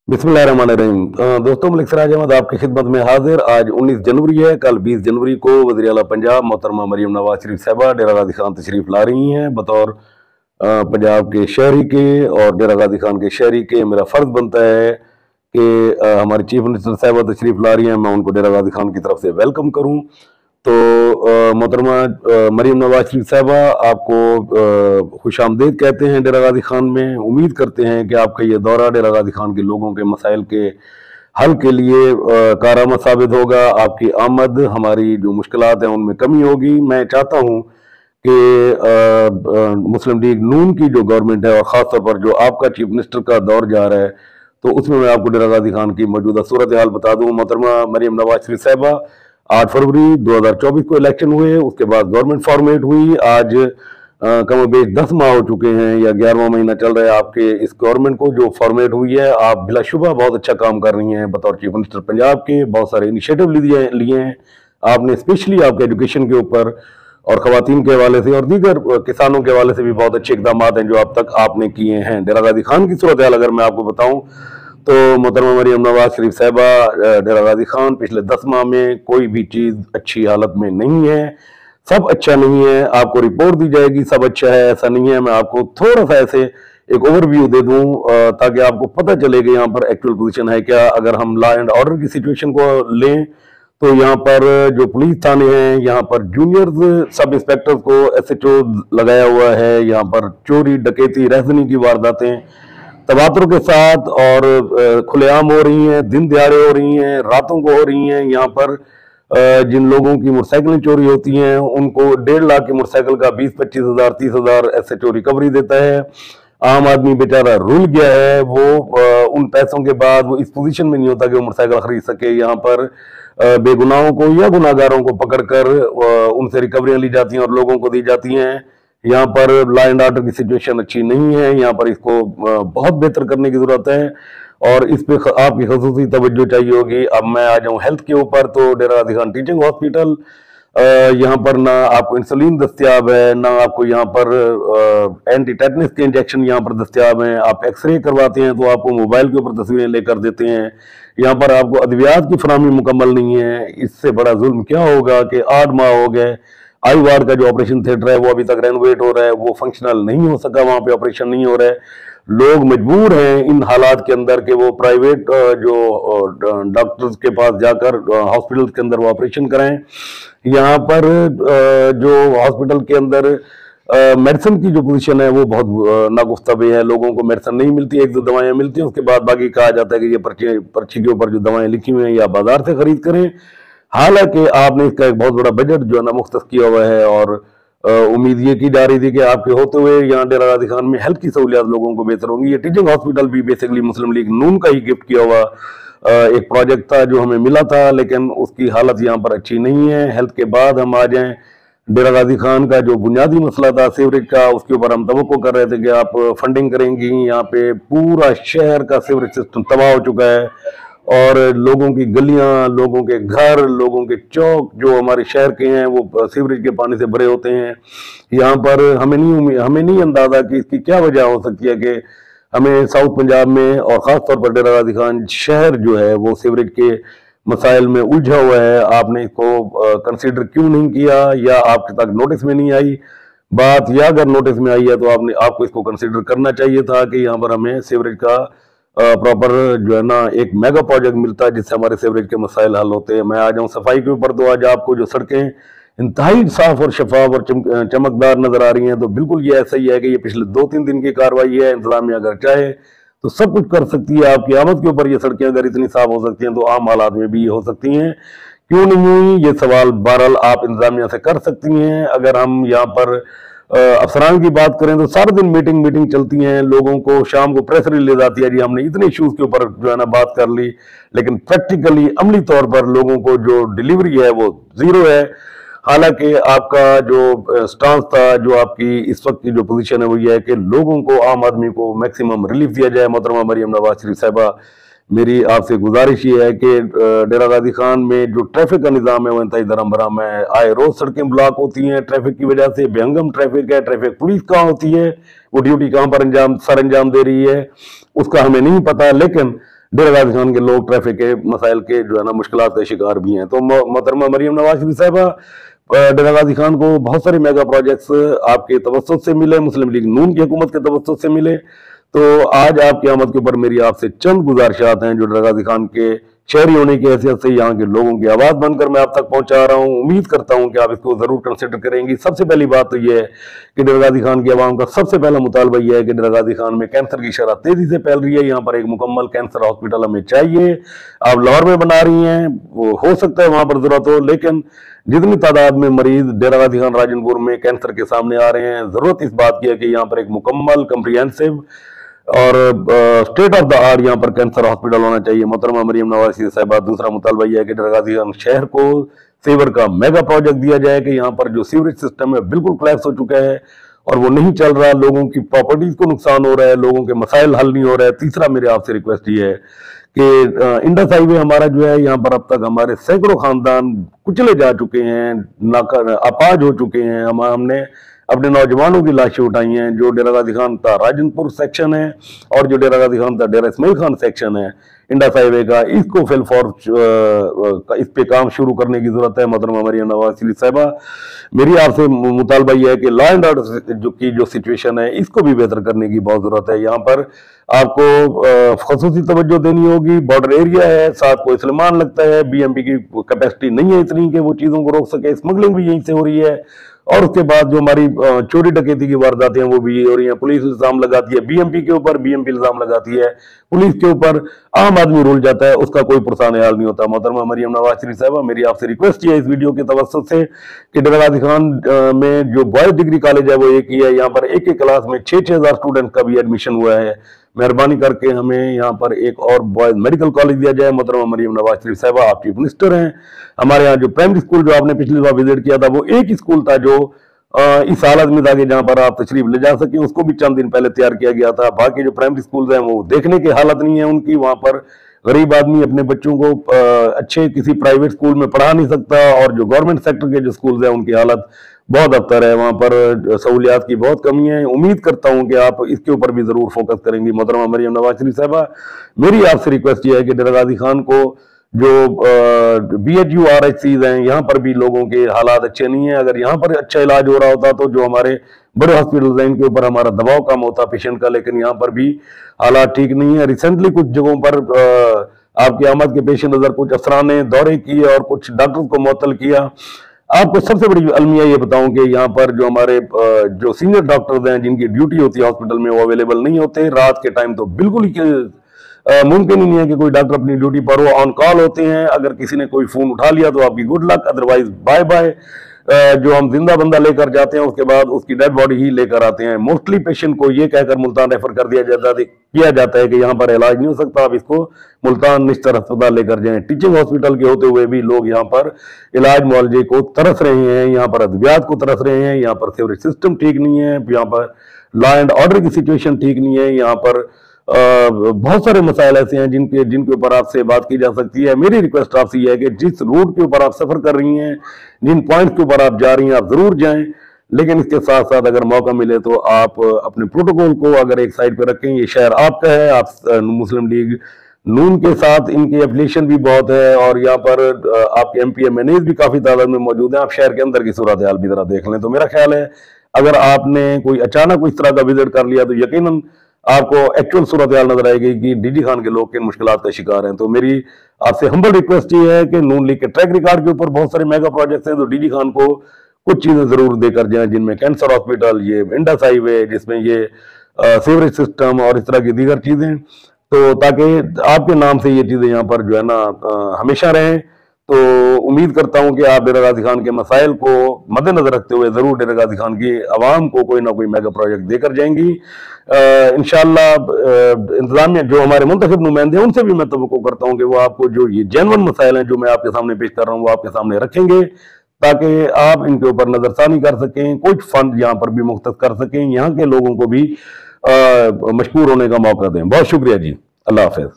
बिस्मिल्लाहिर्रहमानिर्रहीम। दोस्तों, मलिक सिराज अहमद आपकी खिदमत में हाजिर। आज 19 जनवरी है। कल 20 जनवरी को वज़ीर आला पंजाब मोहतरमा मरियम नवाज शरीफ साहबा डेरा गाजी खान तशरीफ ला रही हैं। बतौर पंजाब के शहरी के और डेरा गाजी खान के शहरी के मेरा फ़र्ज बनता है कि हमारी चीफ मिनिस्टर साहबा तशरीफ ला रही हैं, मैं उनको डेरा गाजी खान की तरफ से वेलकम करूँ। तो मोहतरमा मरियम नवाज शरीफ साहबा आपको खुश आमदीद कहते हैं डेरा गाजी खान में। उम्मीद करते हैं कि आपका ये दौरा डेरा गाजी खान के लोगों के मसाइल के हल के लिए कारआमद साबित होगा। आपकी आमद हमारी जो मुश्किलात हैं उनमें कमी होगी। मैं चाहता हूँ कि मुस्लिम लीग नून की जो गवर्नमेंट है और ख़ासतौर पर जो आपका चीफ मिनिस्टर का दौर जा रहा है, तो उसमें मैं आपको डेरा गाजी खान की मौजूदा सूरत हाल बता दूँ। मोहतरमा मरियम नवाज शरीफ साहबा 8 फरवरी 2024 को इलेक्शन हुए, उसके बाद गवर्नमेंट फॉर्मेट हुई। आज कम बेश 10 माह हो चुके हैं या 11वां महीना चल रहा है आपके इस गवर्नमेंट को जो फॉर्मेट हुई है। आप बिलाशुबा बहुत अच्छा काम कर रही हैं बतौर चीफ मिनिस्टर पंजाब के। बहुत सारे इनिशिएटिव लिए हैं आपने, स्पेशली आपके एजुकेशन के ऊपर और ख़वातीन के हवाले से और दीगर किसानों के हवाले से भी बहुत अच्छे इकदाम हैं जो अब तक आपने किए हैं। डेरा गाजी खान की सूरत हाल अगर मैं आपको बताऊँ तो मोहतरमा मरियम नवाज शरीफ साहबा डेरा गाजी खान पिछले 10 माह में कोई भी चीज़ अच्छी हालत में नहीं है। सब अच्छा नहीं है, आपको रिपोर्ट दी जाएगी सब अच्छा है, ऐसा नहीं है। मैं आपको थोड़ा सा ऐसे एक ओवरव्यू दे दूं ताकि आपको पता चले कि यहाँ पर एक्चुअल पोजीशन है क्या। अगर हम लॉ एंड ऑर्डर की सिचुएशन को लें तो यहाँ पर जो पुलिस थाने हैं, यहाँ पर जूनियर सब इंस्पेक्टर को SHO लगाया हुआ है। यहाँ पर चोरी डकैती रहजनी की वारदातें तबादुर के साथ और खुलेआम हो रही हैं, दिन दिहाड़े हो रही हैं, रातों को हो रही हैं। यहाँ पर जिन लोगों की मोटरसाइकिलें चोरी होती हैं उनको 1.5 लाख की मोटरसाइकिल का 20-25 हज़ार 30 हज़ार SHO रिकवरी देता है। आम आदमी बेचारा रुल गया है, वो उन पैसों के बाद वो इस पोजीशन में नहीं होता कि वो मोटरसाइकिल खरीद सके। यहाँ पर बेगुनाहों को या गुनाहगारों को पकड़कर उनसे रिकवरियां ली जाती हैं और लोगों को दी जाती हैं। यहाँ पर लॉ एंड ऑर्डर की सिचुएशन अच्छी नहीं है। यहाँ पर इसको बहुत बेहतर करने की जरूरत है और इस पे आपकी खसूसी तवज्जो चाहिए होगी। अब मैं आ जाऊँ हेल्थ के ऊपर, तो डेरा गाजी खान टीचिंग हॉस्पिटल, यहाँ पर ना आपको इंसुलिन दस्तियाब है, ना आपको यहाँ पर एंटी टेटनस के इंजेक्शन यहाँ पर दस्तियाब हैं। आप एक्सरे करवाते हैं तो आपको मोबाइल के ऊपर तस्वीरें लेकर देते हैं। यहाँ पर आपको अद्वियात की फराहमी मुकम्मल नहीं है। इससे बड़ा जुल्म क्या होगा कि 8 माह हो गए, आई वार्ड का जो ऑपरेशन थिएटर है वो अभी तक रेनोवेट हो रहा है, वो फंक्शनल नहीं हो सका, वहां पे ऑपरेशन नहीं हो रहा है। लोग मजबूर हैं इन हालात के अंदर कि वो प्राइवेट जो डॉक्टर्स के पास जाकर हॉस्पिटल के अंदर वो ऑपरेशन कराएं। यहाँ पर जो हॉस्पिटल के अंदर मेडिसिन की जो पोजीशन है वो बहुत नागुफ्ताबे है। लोगों को मेडिसिन नहीं मिलती, 1-2 दवाएं मिलती हैं, उसके बाद बाकी कहा जाता है कि ये पर्ची के ऊपर जो दवाएं लिखी हुई हैं या बाजार से खरीद करें। हालांकि आपने इसका एक बहुत बड़ा बजट जो है ना मुख्तस किया हुआ है और उम्मीद ये की जा रही थी कि आपके होते हुए यहाँ डेरा गाजी खान में हेल्थ की सहूलियात लोगों को बेहतर होंगी। ये टीचिंग हॉस्पिटल भी बेसिकली मुस्लिम लीग नून का ही गिफ्ट किया हुआ एक प्रोजेक्ट था जो हमें मिला था, लेकिन उसकी हालत यहाँ पर अच्छी नहीं है। हेल्थ के बाद हम आ जाएं डेरा गाजी खान का जो बुनियादी मसला था सीवरेज का, उसके ऊपर हम तवक्को कर रहे थे कि आप फंडिंग करेंगी। यहाँ पे पूरा शहर का सीवरेज सिस्टम तबाह हो चुका है और लोगों की गलियां, लोगों के घर, लोगों के चौक जो हमारे शहर के हैं वो सीवरेज के पानी से भरे होते हैं। यहाँ पर हमें नहीं अंदाजा कि इसकी क्या वजह हो सकती है कि हमें साउथ पंजाब में और ख़ास तौर पर डेरा गाजी खान शहर जो है वो सीवरेज के मसाइल में उलझा हुआ है। आपने इसको कंसिडर क्यों नहीं किया या आपके तक नोटिस में नहीं आई बात, या अगर नोटिस में आई है तो आपको इसको कंसिडर करना चाहिए था कि यहाँ पर हमें सीवरेज का प्रॉपर जो है ना एक मेगा प्रोजेक्ट मिलता है जिससे हमारे सीवरेज के मसाइल हल होते हैं। मैं आ जाऊँ सफाई के ऊपर, तो आज आपको जो सड़कें इंतहाई साफ और शफाफ और चमकदार नजर आ रही हैं, तो बिल्कुल ये ऐसा ही है कि ये पिछले 2-3 दिन की कार्रवाई है। इंतजामिया अगर चाहे तो सब कुछ कर सकती है। आपकी आमद के ऊपर ये सड़कें अगर इतनी साफ हो सकती हैं तो आम हालात में भी ये हो सकती हैं, क्यों नहीं हुई ये सवाल बहरहाल आप इंतजामिया से कर सकती हैं। अगर हम यहाँ पर अफसरान की बात करें तो सारा दिन मीटिंग चलती हैं, लोगों को शाम को प्रेस रिलीज आती है जी हमने इतने इश्यूज के ऊपर जो है ना बात कर ली, लेकिन प्रैक्टिकली अमली तौर पर लोगों को जो डिलीवरी है वो जीरो है। हालांकि आपका जो स्टांस था, जो आपकी इस वक्त की जो पोजीशन है वो ये है कि लोगों को, आम आदमी को मैक्सिमम रिलीफ दिया जाए। मोहतरमा मरियम नवाज शरीफ साहबा, मेरी आपसे गुजारिश ये है कि डेरा गाजी खान में जो ट्रैफिक का निज़ाम है वो इंतहाई धर्म भरम है। आए रोज सड़कें ब्लॉक होती हैं ट्रैफिक की वजह से, बेहंगम ट्रैफिक है। ट्रैफिक पुलिस कहाँ होती है, वो ड्यूटी कहाँ पर सर अंजाम दे रही है उसका हमें नहीं पता। लेकिन डेरा गाजी खान के लोग ट्रैफिक के मसाइल के जो है ना मुश्किलात का शिकार भी हैं। तो मोहतरमा मरियम नवाज शरीफ साहबा डेरा गाजी खान को बहुत सारे मेगा प्रोजेक्ट्स आपके तवज्जुह से मिले, मुस्लिम लीग नून की हुकूमत के तवज्जुह से मिले। तो आज आप क़यामत के ऊपर मेरी आपसे चंद गुजारिशात हैं जो डेरा गाजी खान के शहरी होने की हैसियत से यहाँ के लोगों की आवाज बनकर मैं आप तक पहुंचा रहा हूँ। उम्मीद करता हूँ कि आप इसको जरूर कंसिडर करेंगी। सबसे पहली बात तो यह है कि डेरा गाजी खान की आवाम का सबसे पहला मुतालबा यह है कि डेरा गाजी खान में कैंसर की शरह तेजी से फैल रही है। यहाँ पर एक मुकम्मल कैंसर हॉस्पिटल हमें चाहिए। आप लाहौर में बना रही हैं, वो हो सकता है वहां पर जरूरत हो, लेकिन जितनी तादाद में मरीज डेरा गाजी खान राजनपुर में कैंसर के सामने आ रहे हैं, जरूरत इस बात की है कि यहाँ पर एक मुकम्मल कंप्रिहेंसिव और स्टेट ऑफ द आर्ट यहाँ पर कैंसर हॉस्पिटल होना चाहिए। मोहतरमा मरियम नवाज शरीफ साहिबा, दूसरा मुतालबा यह है कि डेरा गाजी खान शहर को सीवर का मेगा प्रोजेक्ट दिया जाए कि यहाँ पर जो सीवरेज सिस्टम है बिल्कुल कोलैप्स हो चुका है और वो नहीं चल रहा, लोगों की प्रॉपर्टीज को नुकसान हो रहा है, लोगों के मसाइल हल नहीं हो रहा है। तीसरा मेरे आपसे रिक्वेस्ट ये है कि इंडस हाईवे हमारा जो है यहाँ पर अब तक हमारे सैकड़ों खानदान कुचले जा चुके हैं, अपाज हो चुके हैं। हमने अपने नौजवानों की लाशें उठाई हैं। जो डेरा गाजी खान का राजनपुर सेक्शन है और जो डेरा गाजी खान का डेरा इस्माइल खान सेक्शन है इंडस हाईवे का, इसको फिल फॉर इस पे काम शुरू करने की जरूरत है। मोहतरमा मरियम नवाज शरीफ साहिबा, मेरी आपसे मुतालबा यह है कि लॉ एंड ऑर्डर जो सिचुएशन है इसको भी बेहतर करने की बहुत जरूरत है। यहाँ पर आपको खसूसी तवज्जो देनी होगी। बॉर्डर एरिया है, साथ कोई सलमान लगता है, बीएमपी की कैपेसिटी नहीं है इतनी कि वो चीजों को रोक सके। स्मगलिंग भी यहीं से हो रही है और उसके बाद जो हमारी चोरी डकैती की वारदातें हैं वो भी हो रही हैं। पुलिस इल्जाम लगाती है बीएमपी के ऊपर, बीएमपी इल्जाम लगाती है पुलिस के ऊपर, आम आदमी रुल जाता है, उसका कोई पुरसान हाल नहीं होता। मोहतरमा मरियम नवाज शरीफ साहिबा, मेरी आपसे रिक्वेस्ट है इस वीडियो के तवज्जुह से कि डेरा गाजी खान में जो बॉयज डिग्री कॉलेज है वो एक ही है। यहाँ पर एक क्लास में 6-6 हजार स्टूडेंट का भी एडमिशन हुआ है। मेहरबानी करके हमें यहाँ पर एक और बॉयज मेडिकल कॉलेज दिया जाए। मोहतरमा मरियम नवाज शरीफ साहिबा, आप चीफ मिनिस्टर हैं। हमारे यहाँ जो प्राइमरी स्कूल जो आपने पिछली बार विजिट किया था वो एक ही स्कूल था जो इस हालत में था कि जहां पर आप तशरीफ ले जा सके, उसको भी चंद दिन पहले तैयार किया गया था। बाकी जो प्राइमरी स्कूल हैं वो देखने की हालत नहीं है उनकी। वहां पर गरीब आदमी अपने बच्चों को अच्छे किसी प्राइवेट स्कूल में पढ़ा नहीं सकता और जो गवर्नमेंट सेक्टर के जो स्कूल हैं उनकी हालत बहुत अबतर है। वहां पर सहूलियात की बहुत कमी है। उम्मीद करता हूं कि आप इसके ऊपर भी जरूर फोकस करेंगी। मोहतरमा मरियम नवाज शरीफ साहिबा, मेरी आपसे रिक्वेस्ट यह है कि डेरा गाजी खान को जो BHU RHCs हैं यहाँ पर भी लोगों के हालात अच्छे नहीं है। अगर यहाँ पर अच्छा इलाज हो रहा होता तो जो हमारे बड़े हॉस्पिटल हैं इनके ऊपर हमारा दबाव कम होता पेशेंट का, लेकिन यहाँ पर भी हालात ठीक नहीं है। रिसेंटली कुछ जगहों पर आपकी आमद के पेश नजर कुछ अफसरान ने दौरे किए और कुछ डॉक्टर को मुअत्तल किया। आपको सबसे बड़ी अलमिया ये बताऊं कि यहाँ पर जो हमारे जो सीनियर डॉक्टर्स हैं जिनकी ड्यूटी होती है हॉस्पिटल में वो अवेलेबल नहीं होते। रात के टाइम तो बिल्कुल ही मुमकिन ही नहीं है कि कोई डॉक्टर अपनी ड्यूटी पर हो, ऑन कॉल होते हैं। अगर किसी ने कोई फोन उठा लिया तो आपकी good luck, otherwise bye bye. जो हम जिंदा बंदा लेकर जाते हैं उसके बाद उसकी डेड बॉडी ही लेकर आते हैं। मोस्टली पेशेंट को ये कहकर मुल्तान रेफर कर किया जाता है कि यहाँ पर इलाज नहीं हो सकता, आप इसको मुल्तान निश्तर अस्पताल लेकर जाएं। टीचिंग हॉस्पिटल के होते हुए भी लोग यहाँ पर इलाज मुआवजे को तरस रहे हैं, यहाँ पर अद्वियात को तरस रहे हैं। यहाँ पर सीवरेज सिस्टम ठीक नहीं है, यहाँ पर लॉ एंड ऑर्डर की सिचुएशन ठीक नहीं है। यहाँ पर बहुत सारे मसाइल ऐसे हैं जिनके ऊपर आपसे बात की जा सकती है। मेरी रिक्वेस्ट आपसे यह है कि जिस रूट के ऊपर आप सफर कर रही हैं, जिन पॉइंट्स के ऊपर आप जा रही हैं, आप जरूर जाएं, लेकिन इसके साथ साथ अगर मौका मिले तो आप अपने प्रोटोकॉल को अगर एक साइड पर रखें। ये शहर आपका है, आप मुस्लिम लीग नून के साथ इनकी एफिलिएशन भी बहुत है और यहाँ पर आपके MP MNAs भी काफी तादाद में मौजूद हैं। आप शहर के अंदर की सूरत हाल भी जरा देख लें। तो मेरा ख्याल है अगर आपने कोई अचानक इस तरह का विजिट कर लिया तो यकीनन आपको एक्चुअल सूरत हाल नजर आएगी कि डीजी खान के लोग किन मुश्किलात का शिकार हैं। तो मेरी आपसे हम्बल रिक्वेस्ट ये है कि नून लीग के ट्रैक रिकॉर्ड के ऊपर बहुत सारे मेगा प्रोजेक्ट्स हैं, तो डीजी खान को कुछ चीजें जरूर देकर जाएं, जिनमें कैंसर हॉस्पिटल, ये इंडस हाईवे, जिसमें ये सीवरेज सिस्टम और इस तरह की दीगर चीजें, तो ताकि आपके नाम से ये चीजें यहाँ पर जो है ना हमेशा रहें। तो उम्मीद करता हूं कि आप डेरा गाजी खान के मसाइल को मद्देनजर रखते हुए जरूर डेरा गाजी खान की आवाम को कोई ना कोई मेगा प्रोजेक्ट देकर जाएंगी। इंशाअल्लाह इंतजामिया जो हमारे मुंतखब नुमाइंदे हैं उनसे भी मैं तवक्को करता हूं कि वो आपको जो ये जेन्युइन मसाइल हैं जो मैं आपके सामने पेश कर रहा हूं वो आपके सामने रखेंगे, ताकि आप इनके ऊपर नजरसानी कर सकें, कुछ फंड यहाँ पर भी मुख्तस कर सकें, यहाँ के लोगों को भी मशकूर होने का मौका दें। बहुत शुक्रिया जी, अल्लाह हाफिज।